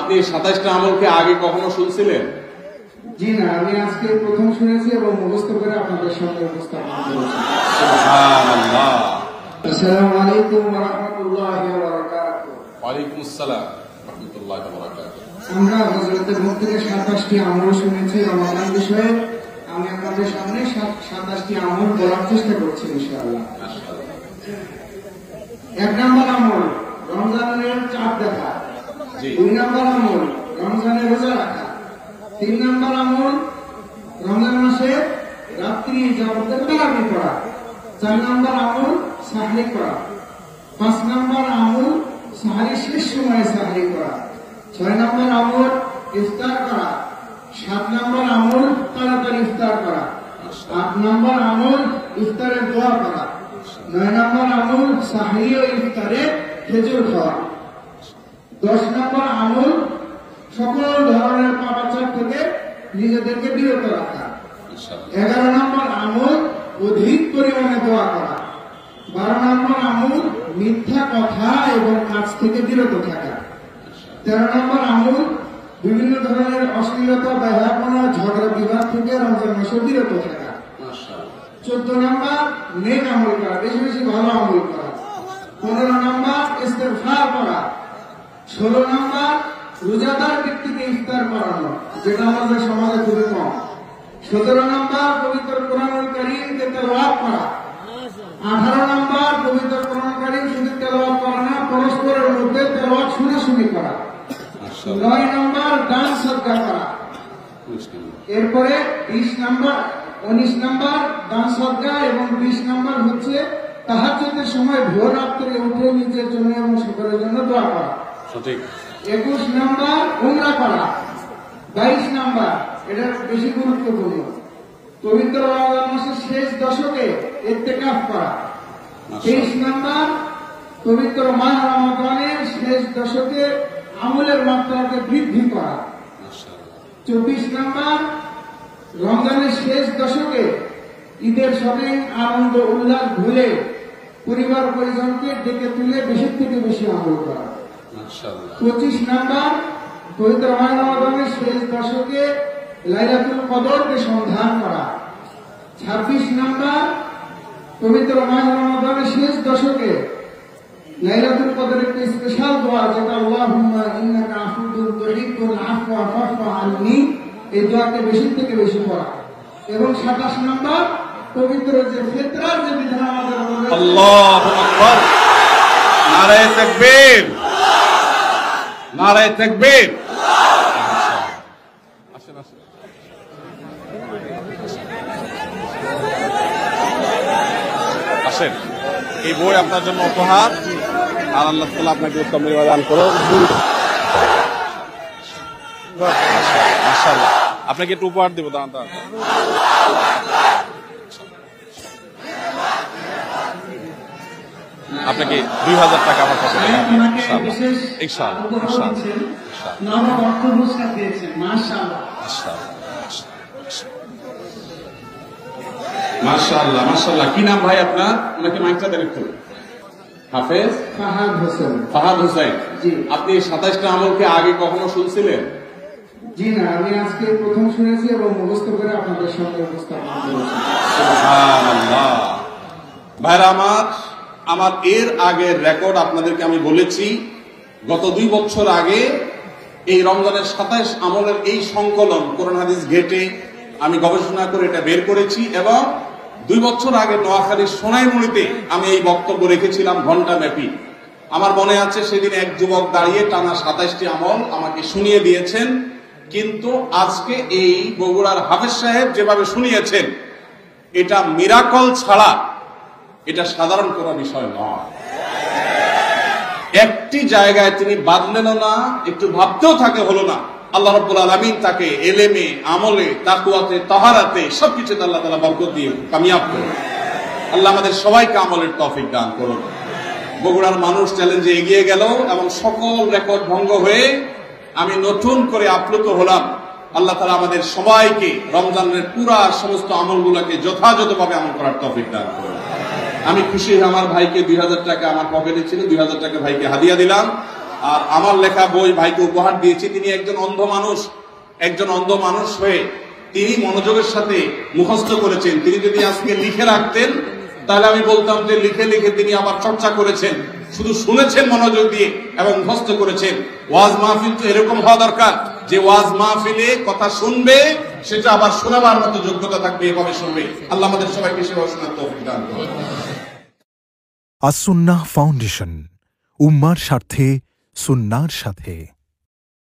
আপনি 27টা আমলকে আগে কখনো শুনছিলেন? জি না, আমি আজকে প্রথম শুনেছি এবং মুখস্থ করে আপনাদের সামনে উপস্থাপন করেছি। সুবহানাল্লাহ। আসসালামু আলাইকুম ওয়া রাহমাতুল্লাহি ওয়া বারাকাতুহু। ওয়া আলাইকুম আসসালাম ওয়া রাহমাতুল্লাহি ওয়া বারাকাতুহু। আমরা হযরতের মুখ থেকে 27টি আমল শুনেছি রমজান বিষয়ে। আমি আপনাদের সামনে 27টি আমল বলার চেষ্টা করছি ইনশাআল্লাহ। এক নম্বর আমল রমজানের চাঁদ দেখা। 2 নম্বর আমল রমজানের রোজা রাখা। 3 নম্বর আমল রমজান মাসে রাত্রি যাপনের তারাবি পড়া। 4 নম্বর আমল সাহরি করা। 5 নম্বর আমল সাহরি শেষ সময়ে সাহরি করা। 6 নম্বর আমল ইফতার করা। 7 নম্বর আমল তাড়াতাড়ি ইফতার করা। 8 নম্বর আমল ইফতারের দোয়া করা। 9 নম্বর আমল সাহরি ও ইফতারে খেজুর খাওয়া। 10 নম্বর আমল সকল ধরনের পাপাচার থেকে নিজেদেরকে বিরত রাখা। 11 নম্বর আমল অধিক পরিমাণে দোয়া করা। 12 নম্বর আমল মিথ্যা কথা এবং কাজ থেকে বিরত থাকা। 13 নম্বর আমল বিভিন্ন ধরনের অশ্লীলতা, ব্যয়াপনা, ঝগড়া বিবাদ থেকে রমজান মাসে বিরত থাকা। 14 নম্বর নেক আমল করা, বেশি বেশি ভালো আমল করা। 15 নম্বর ইস্তেগফার করা। 16 নম্বর রোজাদার ব্যক্তিকে ইফতার করানো, যেটা আমাদের সমাজে খুবই কম। 17 নম্বর পবিত্র কোরআনুল কারীমকে তেলাওয়াত করা। 18 নম্বর পবিত্র কোরআন কারীম শুধু তেলাওয়াত করা না, পরস্পরের মধ্যে তেলাওয়াত শুনাশুনি করা। 9 নম্বর দান সদকা করা। এরপরে 20 নম্বর 19 নম্বর দান সদকা এবং 20 নম্বর হচ্ছে তাহাজ্জুদের সময় ভোর রাত্রে উঠে নিজের জন্য এবং সকলের জন্য দোয়া করা। সঠিক। 21 নম্বর উমরা করা। 22 নম্বর, এটা বেশি গুরুত্বপূর্ণ, পবিত্র রমজান মাসের শেষ দশকে ইতিকাফ করা। 23 নম্বর পবিত্র মাহ রমাদানের শেষ দশকে আমলের মাত্রাকে বৃদ্ধি করা। 24 নম্বর রমজানের শেষ দশকে ঈদের শপিং আনন্দ উল্লাস ভুলে পরিবার পরিজনকে ডেকে তুলে বেশি থেকে বেশি আমল করা। 25 নম্বর পবিত্র মাহ রমাদানের শেষ দশকে লাইলাতুল কদরকে সন্ধান করা। 26 নম্বর পবিত্র মাহ রমাদানের শেষ দশকে লাইলাতুল কদরের একটি স্পেশাল দোয়া, যেটা আল্লাহুম্মা ইন্নাকা আফুউন তুহিব্বুল আফওয়া ফাফু আননি, এই দোয়াকে বেশি থেকে বেশি পড়া। এবং 27 নম্বর পবিত্র যে ফিতরার যে বিধান আমাদের রয়েছে, আল্লাহু আকবার, নারায়ে তাকবীর, নারায়ে তাকবীর। আসেন আসেন। আসেন, এই বই আপনার জন্য উপহার, আর আল্লাহ তাআলা আপনাকে উত্তম দান করুন। মাশাআল্লাহ, আপনাকে একটু উপহার দেব, দাঁড়ান দাঁড়ান। আপনাকে 2000 টাকা আমার কাছে দেবেন ইনশাআল্লাহ। মাশাআল্লাহ মাশাআল্লাহ। কি নাম ভাই আপনার? ওনাকে মাইকটা দেন একটু। হাফেজ ফাহাদ হোসেন। ফাহাদ হোসেন, জি। আপনি 27টা আমলকে আগে কখনো শুনছিলেন? জি না, আমি আজকে প্রথম শুনেছি এবং মুখস্থ করে আপনাদের সামনে উপস্থাপন করেছি। সুবহানাল্লাহ। ভাইরা আমার এর আগের রেকর্ড আপনাদেরকে আমি বলেছি, গত 2 বছর আগে এই রমজানের 27 আমলের এই সংকলন কোরআন হাদিস ঘেটে আমি গবেষণা করে এটা বের করেছি, এবং 2 বছর আগে নোয়াখালীর সোনাইমুড়িতে আমি এই বক্তব্য রেখেছিলাম ঘন্টা ব্যাপী। আমার মনে আছে সেদিন এক যুবক দাঁড়িয়ে টানা 27টি আমল আমাকে শুনিয়ে দিয়েছেন, কিন্তু আজকে এই বগুড়ার হাফেজ সাহেব যেভাবে শুনিয়েছেন, এটা মিরাকল ছাড়া এটা সাধারণ কোনো বিষয় নয়। একটি জায়গায় তিনি বাদলেনও না, একটু ভাবতেও থাকে হলো না। আল্লাহ রাব্বুল আলামিন তাকে এলেমে, আমলে, তাকওয়াতে, তাহারাতে সবকিছুতে আল্লাহ তাআলা বরকত দিয়ে কামিয়াব করুন। আল্লাহ আমাদের সবাইকে আমলের তৌফিক দান করুন। বগুড়ার মানুষ চ্যালেঞ্জে এগিয়ে গেল এবং সকল রেকর্ড ভঙ্গ হয়ে আমি নতুন করে আপ্লুত হলাম। আল্লাহ তাআলা আমাদের সবাইকে রমজানের পুরা সমস্ত আমলগুলোকে যথাযথভাবে আমল করার তৌফিক দান করুন। আমি খুশি, আমার ভাইকে 2000 টাকা আমার পকেটে ছিল, 2000 টাকা ভাইকে হাদিয়া দিলাম। আর আমার লেখা বই ভাইকে উপহার দিয়েছি। তিনি একজন অন্ধ মানুষ হয়ে তিনি মনোযোগের সাথে মুখস্থ করেছেন। তিনি যদি আজকে লিখে রাখতেন তাহলে আমি বলতাম যে লিখে লিখে তিনি আবার চর্চা করেছেন। শুধু শুনেছেন মনোযোগ দিয়ে এবং মুখস্থ করেছেন। ওয়াজ মাহফিল তো এরকম হওয়া দরকার যে ওয়াজ মাহফিলে কথা শুনবে সেটা আবার শোনাবার মতো যোগ্যতা থাকবে, এভাবে শুনবে। আল্লাহ আমাদের সবাইকে সেভাবে শোনার তৌফিক দান করুন। আস-সুন্নাহ ফাউন্ডেশন, উম্মার স্বার্থে সুন্নাহর সাথে।